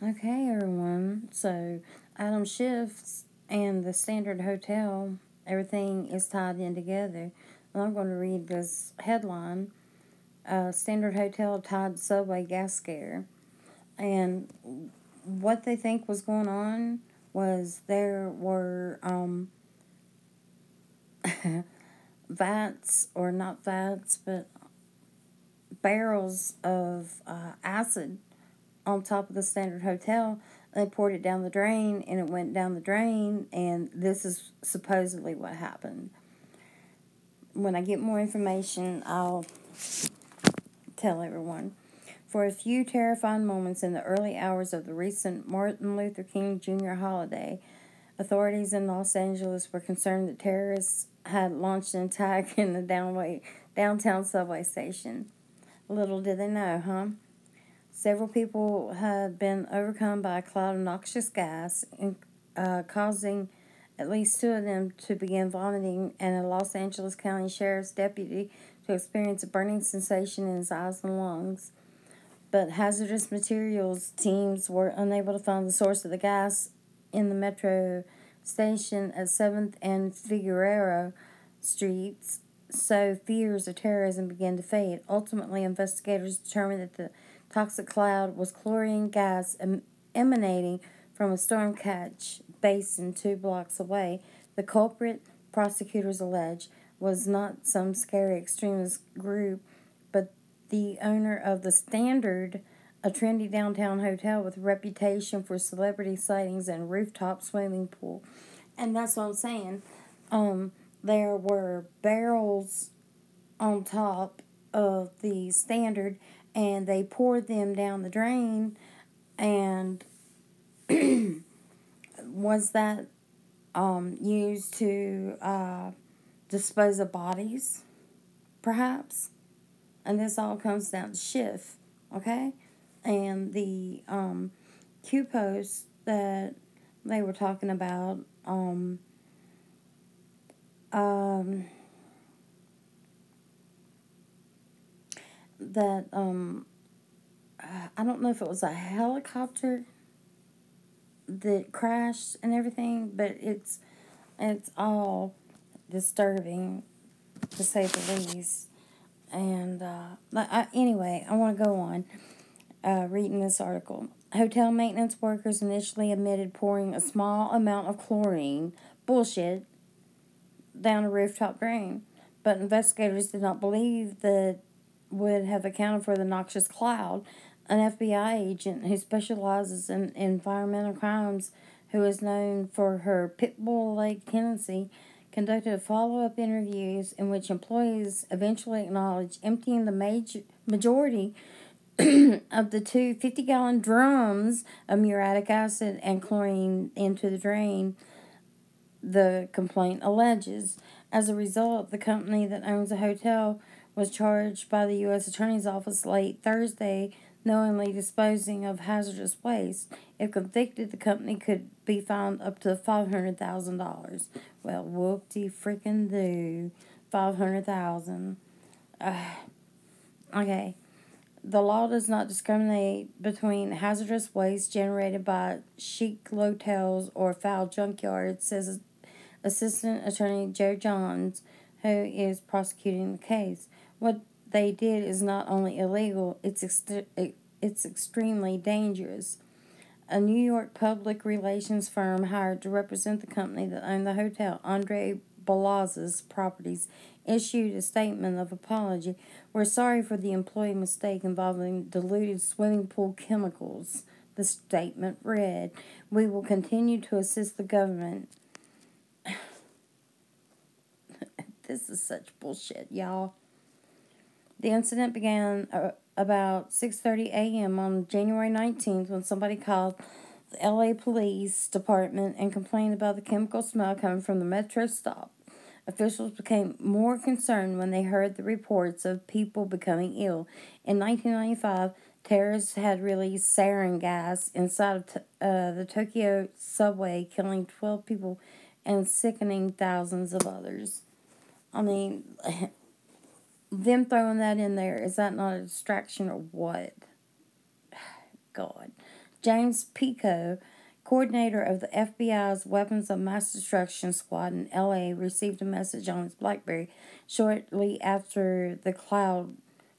Okay, everyone. So, Adam Schiff's and the Standard Hotel, everything is tied in together. And I'm going to read this headline Standard Hotel tied subway gas scare. And what they think was going on was there were vats, or not vats, but barrels of acid on top of the Standard Hotel. They poured it down the drain, and it went down the drain, and this is supposedly what happened. When I get more information, I'll tell everyone. For a few terrifying moments in the early hours of the recent Martin Luther King Jr. holiday, authorities in Los Angeles were concerned that terrorists had launched an attack in the downtown subway station. Little did they know, huh? Several people have been overcome by a cloud of noxious gas, causing at least two of them to begin vomiting, and a Los Angeles County Sheriff's deputy to experience a burning sensation in his eyes and lungs. But hazardous materials teams were unable to find the source of the gas in the metro station at 7th and Figueroa Streets, so fears of terrorism began to fade. Ultimately, investigators determined that the toxic cloud was chlorine gas emanating from a storm catch basin 2 blocks away. The culprit, prosecutors allege, was not some scary extremist group, but the owner of the Standard, a trendy downtown hotel with a reputation for celebrity sightings and rooftop swimming pool. And that's what I'm saying. There were barrels on top of the Standard, and they poured them down the drain. And was that used to dispose of bodies, perhaps? And this all comes down to Schiff, okay? And the Q post that they were talking about, that I don't know if it was a helicopter that crashed and everything, but it's all disturbing, to say the least. And anyway, I want to go on reading this article. Hotel maintenance workers initially admitted pouring a small amount of chlorine, bullshit, down a rooftop drain, but investigators did not believe that would have accounted for the noxious cloud. An FBI agent who specializes in environmental crimes, who is known for her pit bull-like tendency, conducted follow-up interviews in which employees eventually acknowledged emptying the majority of the two 50-gallon drums of muriatic acid and chlorine into the drain, the complaint alleges. As a result, the company that owns the hotel was charged by the U.S. Attorney's Office late Thursday, knowingly disposing of hazardous waste. If convicted, the company could be fined up to $500,000. Well, whoop-de-freaking-do. $500,000. Okay. The law does not discriminate between hazardous waste generated by chic hotels or foul junkyards, says Assistant Attorney Joe Johns, who is prosecuting the case. What they did is not only illegal, it's extremely dangerous. A New York public relations firm hired to represent the company that owned the hotel, Andre Balazs's Properties, issued a statement of apology. We're sorry for the employee mistake involving diluted swimming pool chemicals. The statement read, "We will continue to assist the government." This is such bullshit, y'all. The incident began about 6:30 a.m. on January 19th when somebody called the LA Police Department and complained about the chemical smell coming from the metro stop. Officials became more concerned when they heard the reports of people becoming ill. In 1995, terrorists had released sarin gas inside of the Tokyo subway, killing 12 people and sickening thousands of others. I mean, them throwing that in there, is that not a distraction or what? God. James Pico, coordinator of the FBI's Weapons of Mass Destruction Squad in LA, received a message on his BlackBerry shortly after the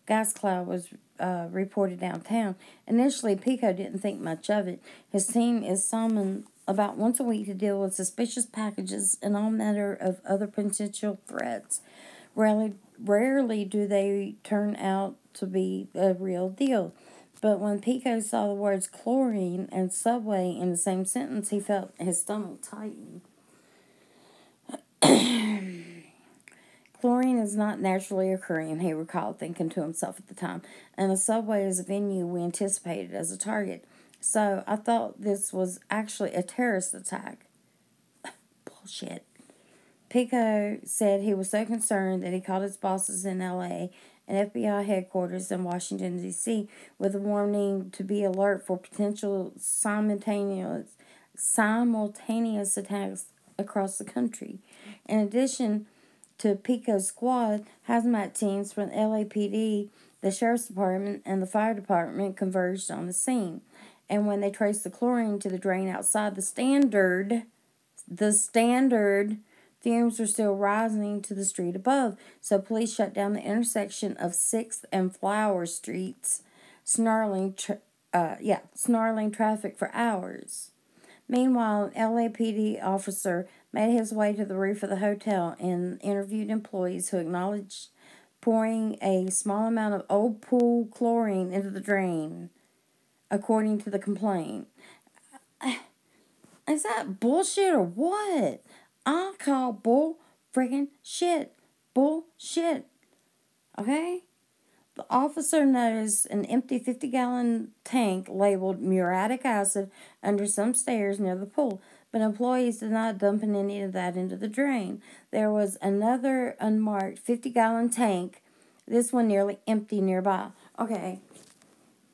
gas cloud was reported downtown. Initially, Pico didn't think much of it. His team is summoned about once a week to deal with suspicious packages and all manner of other potential threats. Rarely do they turn out to be a real deal. But when Pico saw the words chlorine and subway in the same sentence, he felt his stomach tighten. Chlorine is not naturally occurring, he recalled, thinking to himself at the time, and a subway is a venue we anticipated as a target. So I thought this was actually a terrorist attack. Bullshit. Pico said he was so concerned that he called his bosses in LA and FBI headquarters in Washington, D.C. with a warning to be alert for potential simultaneous attacks across the country. In addition to Pico's squad, hazmat teams from LAPD, the Sheriff's Department, and the Fire Department converged on the scene. And when they traced the chlorine to the drain outside the standard fumes were still rising to the street above, so police shut down the intersection of 6th and Flower Streets, snarling traffic for hours. Meanwhile, an LAPD officer made his way to the roof of the hotel and interviewed employees who acknowledged pouring a small amount of old pool chlorine into the drain, according to the complaint. Is that bullshit or what? I call bull friggin' shit. Bullshit. Okay? The officer noticed an empty 50-gallon tank labeled muriatic acid under some stairs near the pool, but employees did not dump any of that into the drain. There was another unmarked 50-gallon tank, this one nearly empty nearby. Okay.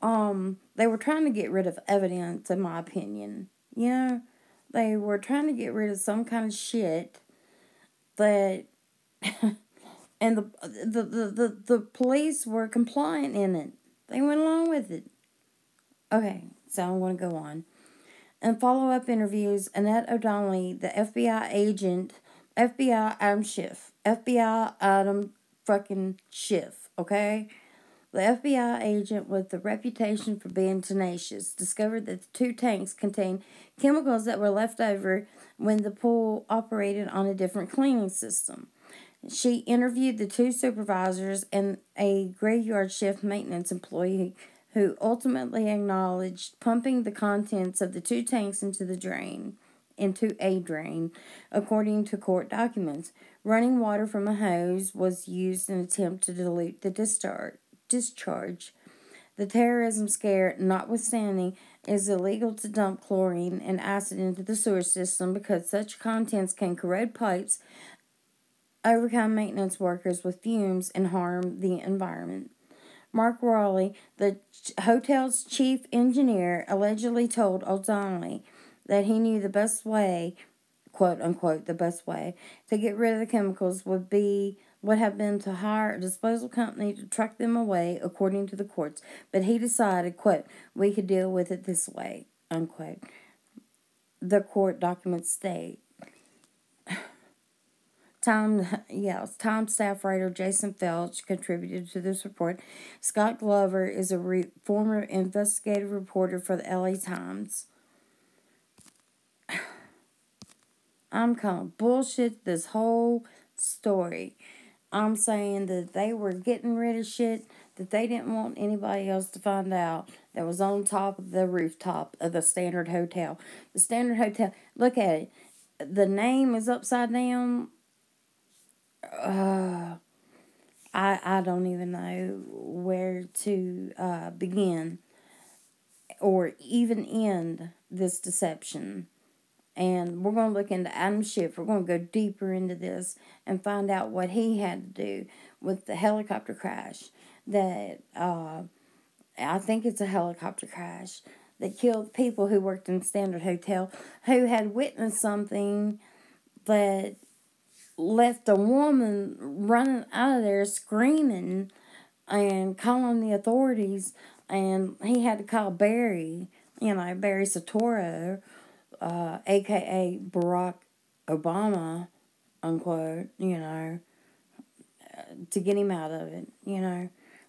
They were trying to get rid of evidence, in my opinion. You know? They were trying to get rid of some kind of shit that, and the police were compliant in it. They went along with it. Okay, so I want to go on. In follow-up interviews, Annette O'Donnell, the FBI agent, FBI Adam Schiff, FBI Adam fucking Schiff, okay? The FBI agent with the reputation for being tenacious discovered that the two tanks contained chemicals that were left over when the pool operated on a different cleaning system. She interviewed the two supervisors and a graveyard shift maintenance employee who ultimately acknowledged pumping the contents of the two tanks into a drain, according to court documents. Running water from a hose was used in an attempt to dilute the discharge. The terrorism scare notwithstanding, it is illegal to dump chlorine and acid into the sewer system because such contents can corrode pipes, overcome maintenance workers with fumes, and harm the environment. Mark Rowley, the hotel's chief engineer, allegedly told O'Donnell that he knew the best way, quote unquote, the best way to get rid of the chemicals would have been to hire a disposal company to truck them away, according to the courts. But he decided, quote, we could deal with it this way, unquote. The court documents state. Time staff writer Jason Felch contributed to this report. Scott Glover is a former investigative reporter for the LA Times. I'm kind of bullshit this whole story. I'm saying that they were getting rid of shit that they didn't want anybody else to find out that was on top of the rooftop of the Standard Hotel. The Standard Hotel, look at it. The name is upside down. I don't even know where to begin or even end this deception. And we're going to look into Adam Schiff. We're going to go deeper into this and find out what he had to do with the helicopter crash that, I think it's a helicopter crash that killed people who worked in Standard Hotel who had witnessed something that left a woman running out of there screaming and calling the authorities, and he had to call Barry. Barry Soetoro, a.k.a. Barack Obama, unquote, to get him out of it.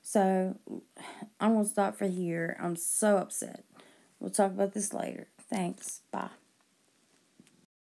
So, I'm going to stop for here. I'm so upset. We'll talk about this later. Thanks. Bye.